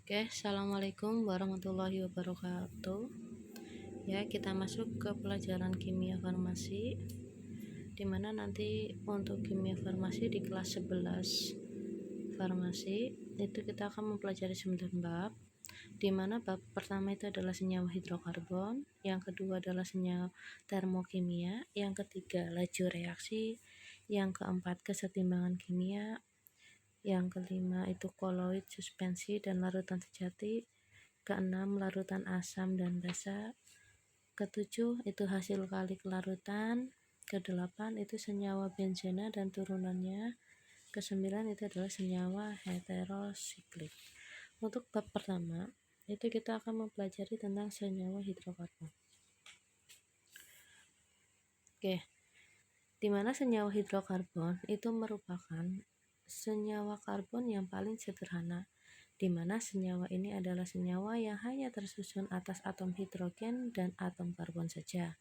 Oke, assalamualaikum warahmatullahi wabarakatuh. Ya, kita masuk ke pelajaran kimia farmasi, dimana nanti untuk kimia farmasi di kelas 11 farmasi itu kita akan mempelajari 9 bab, dimana bab pertama itu adalah senyawa hidrokarbon, yang kedua adalah senyawa termokimia, yang ketiga laju reaksi, yang keempat kesetimbangan kimia, yang kelima itu koloid, suspensi, dan larutan sejati, keenam larutan asam dan basa, ketujuh itu hasil kalik larutan, kedelapan itu senyawa benzena dan turunannya, kesembilan itu adalah senyawa heterosiklik. Untuk bab pertama itu kita akan mempelajari tentang senyawa hidrokarbon. Oke, dimana senyawa hidrokarbon itu merupakan senyawa karbon yang paling sederhana, di mana senyawa ini adalah senyawa yang hanya tersusun atas atom hidrogen dan atom karbon saja.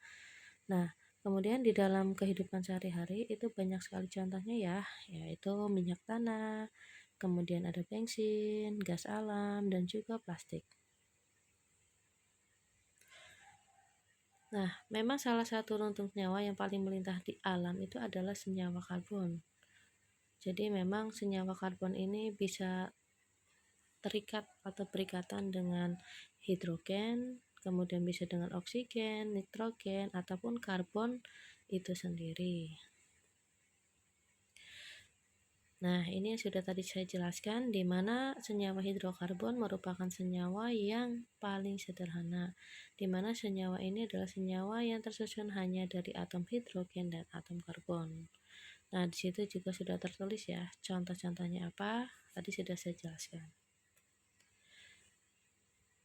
Nah, kemudian di dalam kehidupan sehari-hari itu banyak sekali contohnya ya, yaitu minyak tanah, kemudian ada bensin, gas alam, dan juga plastik. Nah, memang salah satu runtuh nyawa yang paling melintah di alam itu adalah senyawa karbon. Jadi memang senyawa karbon ini bisa terikat atau berikatan dengan hidrogen, kemudian bisa dengan oksigen, nitrogen, ataupun karbon itu sendiri. Nah, ini yang sudah tadi saya jelaskan, di mana senyawa hidrokarbon merupakan senyawa yang paling sederhana, di mana senyawa ini adalah senyawa yang tersusun hanya dari atom hidrogen dan atom karbon. Nah, di situ juga sudah tertulis ya, contoh-contohnya apa, tadi sudah saya jelaskan.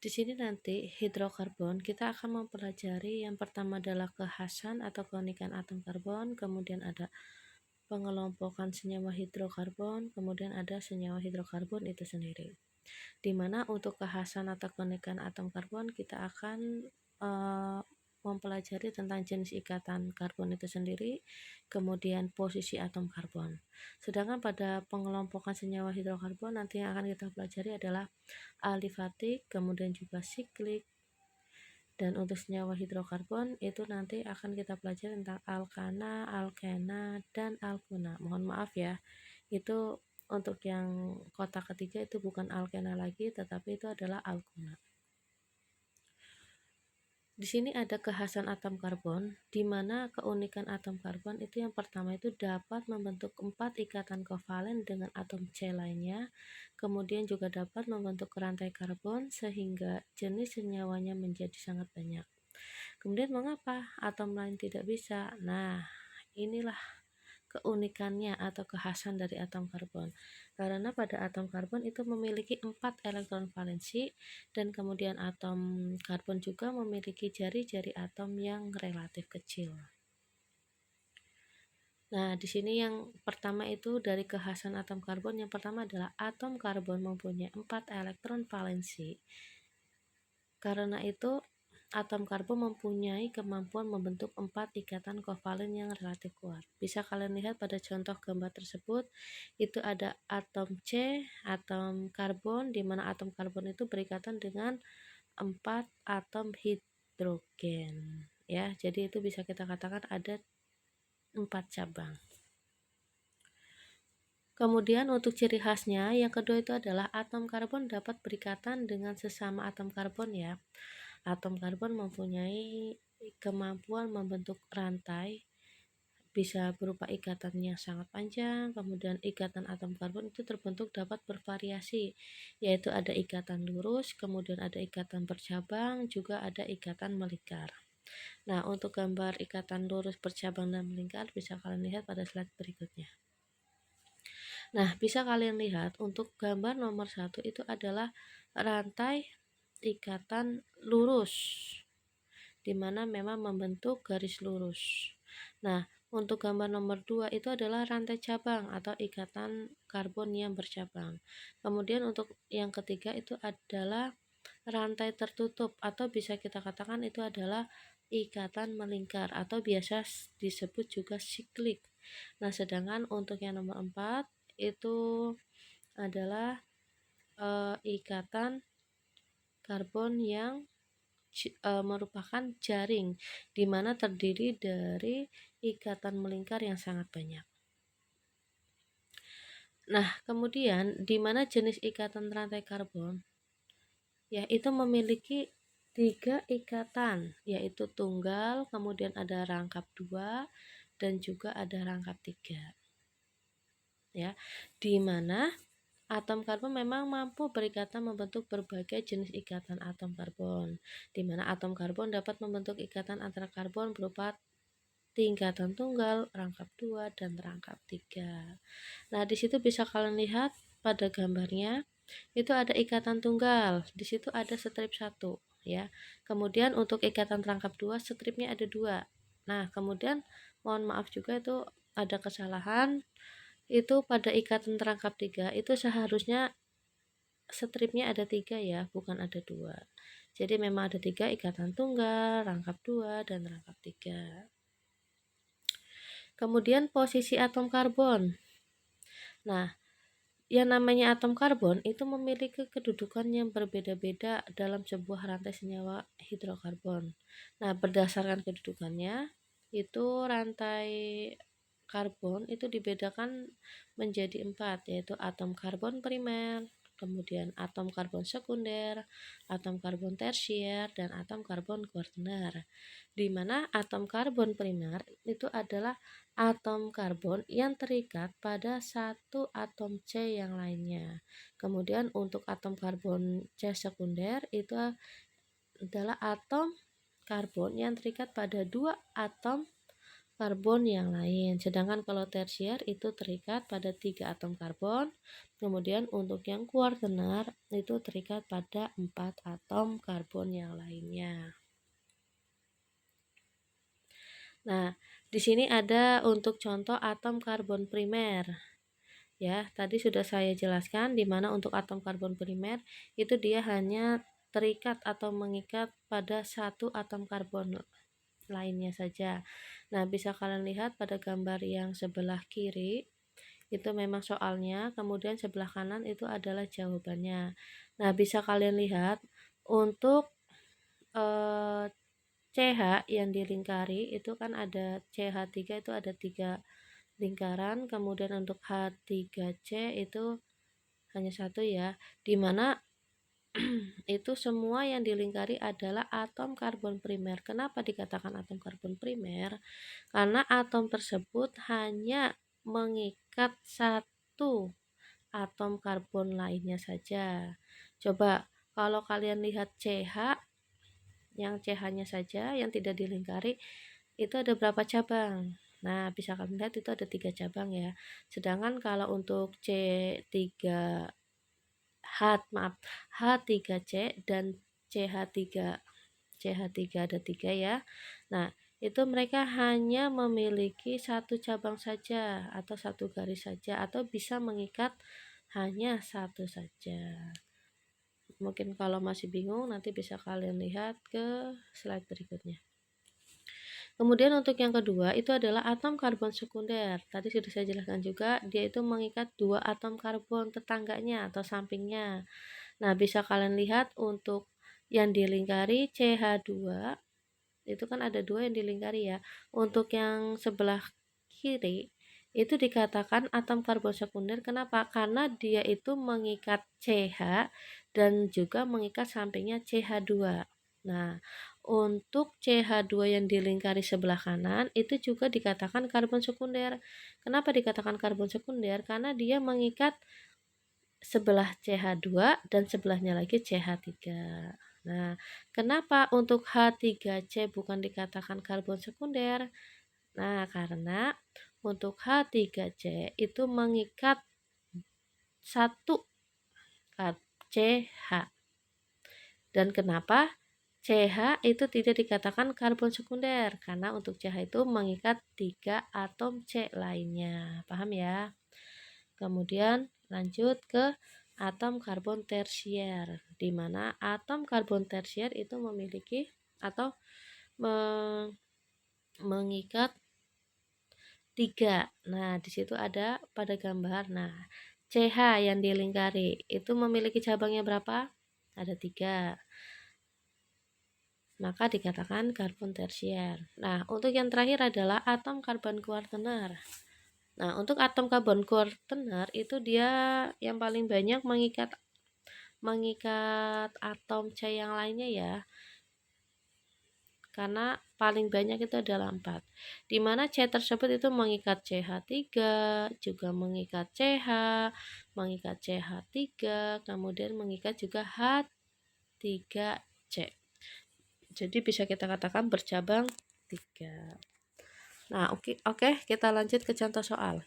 Di sini nanti hidrokarbon kita akan mempelajari yang pertama adalah kekhasan atau keunikan atom karbon, kemudian ada pengelompokan senyawa hidrokarbon, kemudian ada senyawa hidrokarbon itu sendiri. Dimana untuk kekhasan atau keunikan atom karbon kita akan mempelajari tentang jenis ikatan karbon itu sendiri, kemudian posisi atom karbon. Sedangkan pada pengelompokan senyawa hidrokarbon nanti yang akan kita pelajari adalah alifatik, kemudian juga siklik. Dan untuk senyawa hidrokarbon itu nanti akan kita pelajari tentang alkana, alkena, dan alkuna. Mohon maaf ya, itu untuk yang kotak ketiga itu bukan alkena lagi, tetapi itu adalah alkuna. Di sini ada kekhasan atom karbon, di mana keunikan atom karbon itu yang pertama itu dapat membentuk 4 ikatan kovalen dengan atom C lainnya, kemudian juga dapat membentuk rantai karbon sehingga jenis senyawanya menjadi sangat banyak. Kemudian mengapa atom lain tidak bisa? Nah, inilah keunikannya atau kekhasan dari atom karbon. Karena pada atom karbon itu memiliki 4 elektron valensi dan kemudian atom karbon juga memiliki jari-jari atom yang relatif kecil. Nah, di sini yang pertama itu dari kekhasan atom karbon, yang pertama adalah atom karbon mempunyai 4 elektron valensi. Karena itu atom karbon mempunyai kemampuan membentuk 4 ikatan kovalen yang relatif kuat. Bisa kalian lihat pada contoh gambar tersebut, itu ada atom C, atom karbon, di mana atom karbon itu berikatan dengan 4 atom hidrogen. Ya, jadi itu bisa kita katakan ada 4 cabang. Kemudian untuk ciri khasnya, yang kedua itu adalah atom karbon dapat berikatan dengan sesama atom karbon ya. Atom karbon mempunyai kemampuan membentuk rantai, bisa berupa ikatan yang sangat panjang, kemudian ikatan atom karbon itu terbentuk dapat bervariasi, yaitu ada ikatan lurus, kemudian ada ikatan bercabang, juga ada ikatan melingkar. Nah, untuk gambar ikatan lurus, bercabang, dan melingkar bisa kalian lihat pada slide berikutnya. Nah, bisa kalian lihat untuk gambar nomor 1 itu adalah rantai ikatan lurus, di mana memang membentuk garis lurus. Nah, untuk gambar nomor 2 itu adalah rantai cabang atau ikatan karbon yang bercabang. Kemudian untuk yang ketiga itu adalah rantai tertutup atau bisa kita katakan itu adalah ikatan melingkar atau biasa disebut juga siklik. Nah, sedangkan untuk yang nomor 4 itu adalah ikatan karbon yang merupakan jaring, di mana terdiri dari ikatan melingkar yang sangat banyak. Nah, kemudian di mana jenis ikatan rantai karbon, ya itu memiliki 3 ikatan, yaitu tunggal, kemudian ada rangkap 2, dan juga ada rangkap 3. Ya, di mana atom karbon memang mampu berikatan membentuk berbagai jenis ikatan atom karbon, di mana atom karbon dapat membentuk ikatan antara karbon berupa tingkatan tunggal, rangkap 2, dan rangkap 3. Nah, di situ bisa kalian lihat pada gambarnya, itu ada ikatan tunggal, di situ ada strip 1, ya. Kemudian untuk ikatan rangkap 2, stripnya ada 2. Nah, kemudian mohon maaf juga itu ada kesalahan, itu pada ikatan rangkap 3 itu seharusnya stripnya ada 3 ya, bukan ada 2. Jadi memang ada 3 ikatan tunggal, rangkap 2, dan rangkap 3. Kemudian posisi atom karbon. Nah, yang namanya atom karbon itu memiliki kedudukan yang berbeda-beda dalam sebuah rantai senyawa hidrokarbon. Nah, berdasarkan kedudukannya, itu rantai karbon itu dibedakan menjadi 4, yaitu atom karbon primer, kemudian atom karbon sekunder, atom karbon tersier, dan atom karbon kuartener. Di mana atom karbon primer itu adalah atom karbon yang terikat pada satu atom C yang lainnya. Kemudian untuk atom karbon C sekunder itu adalah atom karbon yang terikat pada 2 atom karbon yang lain. Sedangkan kalau tersier itu terikat pada 3 atom karbon. Kemudian untuk yang kuartener itu terikat pada 4 atom karbon yang lainnya. Nah, di sini ada untuk contoh atom karbon primer. Ya, tadi sudah saya jelaskan di mana untuk atom karbon primer itu dia hanya terikat atau mengikat pada satu atom karbon lainnya saja. Nah, bisa kalian lihat pada gambar yang sebelah kiri itu memang soalnya, kemudian sebelah kanan itu adalah jawabannya. Nah, bisa kalian lihat untuk CH yang dilingkari itu kan ada CH3 itu ada 3 lingkaran, kemudian untuk H3C itu hanya 1 ya, dimana itu semua yang dilingkari adalah atom karbon primer. Kenapa dikatakan atom karbon primer? Karena atom tersebut hanya mengikat satu atom karbon lainnya saja. Coba kalau kalian lihat CH, yang CH-nya saja yang tidak dilingkari itu ada berapa cabang? Nah, bisa kalian lihat itu ada 3 cabang ya. Sedangkan kalau untuk C3 H3C dan CH3 ada 3 ya. Nah, itu mereka hanya memiliki satu cabang saja atau satu garis saja atau bisa mengikat hanya satu saja. Mungkin kalau masih bingung nanti bisa kalian lihat ke slide berikutnya. Kemudian untuk yang kedua itu adalah atom karbon sekunder. Tadi sudah saya jelaskan juga, dia itu mengikat 2 atom karbon tetangganya atau sampingnya. Nah, bisa kalian lihat untuk yang dilingkari CH2 itu kan ada 2 yang dilingkari ya. Untuk yang sebelah kiri itu dikatakan atom karbon sekunder. Kenapa? Karena dia itu mengikat CH dan juga mengikat sampingnya CH2. Nah, untuk CH2 yang dilingkari sebelah kanan itu juga dikatakan karbon sekunder. Kenapa dikatakan karbon sekunder? Karena dia mengikat sebelah CH2 dan sebelahnya lagi CH3. Nah, kenapa untuk H3C bukan dikatakan karbon sekunder? Nah, karena untuk H3C itu mengikat satu CH. Dan kenapa CH itu tidak dikatakan karbon sekunder? Karena untuk CH itu mengikat 3 atom C lainnya. Paham ya? Kemudian lanjut ke atom karbon tersier, di mana atom karbon tersier itu memiliki atau mengikat 3. Nah, di situ ada pada gambar. Nah, CH yang dilingkari itu memiliki cabangnya berapa? ada 3. Maka dikatakan karbon tersier. Nah, untuk yang terakhir adalah atom karbon kuartener. Nah, untuk atom karbon kuartener itu dia yang paling banyak mengikat atom C yang lainnya ya. Karena paling banyak itu adalah 4. Di mana C tersebut itu mengikat CH3, juga mengikat CH, mengikat CH3, kemudian mengikat juga H3C. Jadi bisa kita katakan bercabang 3. Nah, oke, kita lanjut ke contoh soal.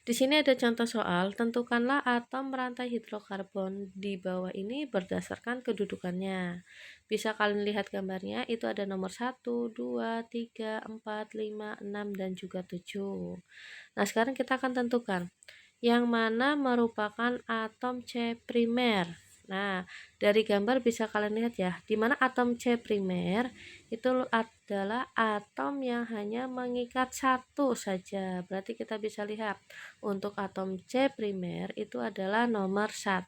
Di sini ada contoh soal, tentukanlah atom rantai hidrokarbon di bawah ini berdasarkan kedudukannya. Bisa kalian lihat gambarnya, itu ada nomor 1, 2, 3, 4, 5, 6, dan juga 7. Nah, sekarang kita akan tentukan yang mana merupakan atom C primer. Nah, dari gambar bisa kalian lihat ya, di mana atom C primer itu adalah atom yang hanya mengikat satu saja. Berarti kita bisa lihat untuk atom C primer itu adalah nomor 1,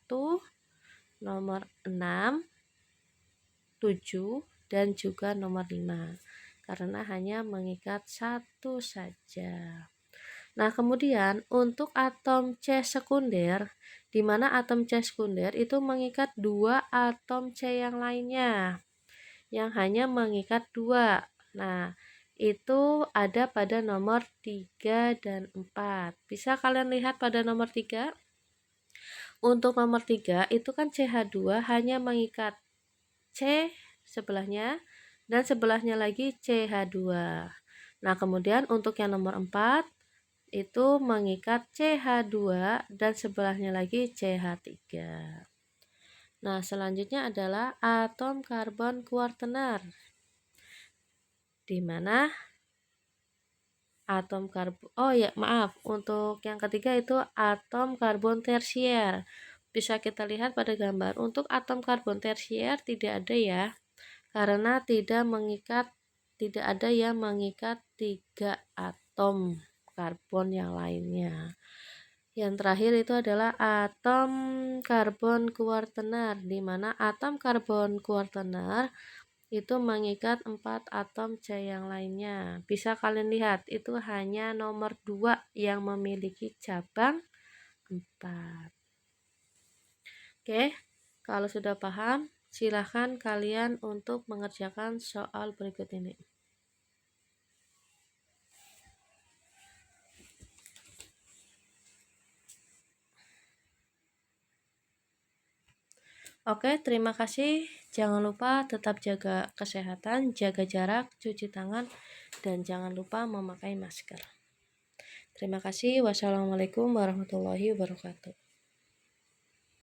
nomor 6, 7, dan juga nomor 5. Karena hanya mengikat satu saja. Nah, kemudian untuk atom C sekunder, di mana atom C sekunder itu mengikat 2 atom C yang lainnya, yang hanya mengikat 2. Nah, itu ada pada nomor 3 dan 4. Bisa kalian lihat pada nomor 3? Untuk nomor 3 itu kan CH2 hanya mengikat C sebelahnya dan sebelahnya lagi CH2. Nah, kemudian untuk yang nomor 4 itu mengikat CH2 dan sebelahnya lagi CH3. Nah, selanjutnya adalah atom karbon kuartener, di mana atom karbon, untuk yang ketiga itu atom karbon tersier. Bisa kita lihat pada gambar, untuk atom karbon tersier tidak ada ya, karena tidak ada yang mengikat 3 atom karbon yang lainnya. Yang terakhir itu adalah atom karbon kuartener, di mana atom karbon kuartener itu mengikat 4 atom C yang lainnya. Bisa kalian lihat, itu hanya nomor 2 yang memiliki cabang 4. Oke, kalau sudah paham, silahkan kalian untuk mengerjakan soal berikut ini. Oke, terima kasih. Jangan lupa tetap jaga kesehatan, jaga jarak, cuci tangan, dan jangan lupa memakai masker. Terima kasih. Wassalamualaikum warahmatullahi wabarakatuh.